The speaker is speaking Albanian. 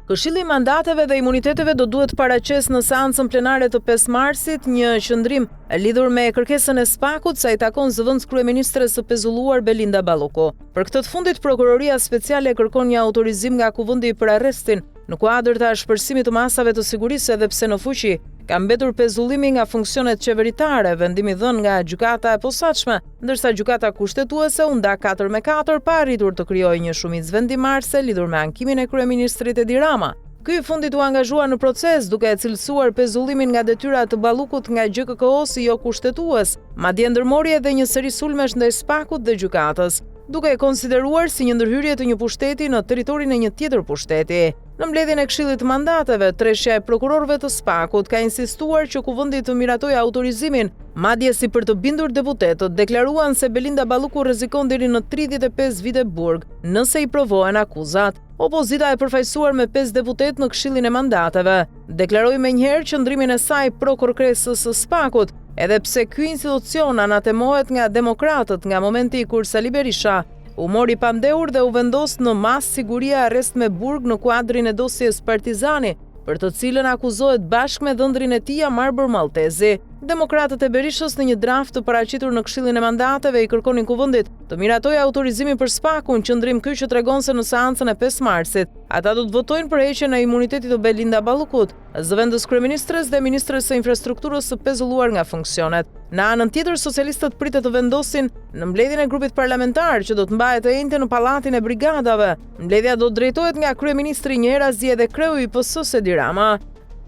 Këshilli i Mandateve dhe Imuniteteve do duhet paraqes në seancën plenare të 5 marsit një qëndrim lidhur me kërkesën e SPAK-ut sa i takon zëvendës kryeministres së pezulluar Belinda Balluku. Për këtë të fundit, Prokuroria Speciale kërkon një autorizim nga Kuvendi për arrestin në kuadër të ashpërsimit të masave të sigurisë edhe pse në fuqi ka mbetur pezullimi nga funksionet qeveritare, vendimi dhënë nga gjykata e posaçme, ndërsa gjykata kushtetuese u nda 4-4 pa arritur të krijojë një shumicë vendimarrëse lidhur me ankimin e kryeministrit Edi Rama. Ky i fundit u angazhua në proces duke e cilësuar pezullimin nga detyrat të Ballukut nga GKK-o si jo kushtetues, madje ndërmori edhe një seri sulmesh ndaj SPAK-ut dhe gjykatës, duke e konsideruar si një ndërhyrje të një pushteti në territorin e një tjetër pushteti. Në mbledhjen e Këshillit të Mandateve, treshja e prokurorëve të SPAK-ut ka insistuar që Kuvendi të miratojë autorizimin, madje si për të bindur deputetët, deklaruan se Belinda Balluku rrezikon deri në 35 vite burg nëse i provohen akuzat. Opozita e përfaqësuar me 5 deputet në Këshillin e Mandateve deklaroi menjëherë qëndrimin e saj pro kërkesës së SPAK-ut, edhe pse ky institucion anatemohet nga demokratët nga momenti kur Sali Berisha u mori pandehur dhe u vendos në mas siguria arrest me burg në kuadrin e dosjes Partizani, për të cilën akuzohet bashkë me dhëndrin e tij Marbër Maltezi. Demokratët e Berishës në një draft të paraqitur në Këshillin e Mandateve i kërkonin Kuvendit të miratojë autorizimin për SPAK-un, qëndrim ky që tregon se në seancën e 5 marsit ata do të votojnë për heqjen e imunitetit të Belinda Ballukut, zëvendës kryeministres dhe ministres së infrastrukturës së pezulluar nga funksionet. Në anën tjetër, socialistët pritet të vendosin në mbledhjen e grupit parlamentar që do të mbahet e njëjtë në pallatin e brigadave. Mbledhja do drejtohet nga kryeministri Njerazi dhe kreu i PS-së Edi Rama.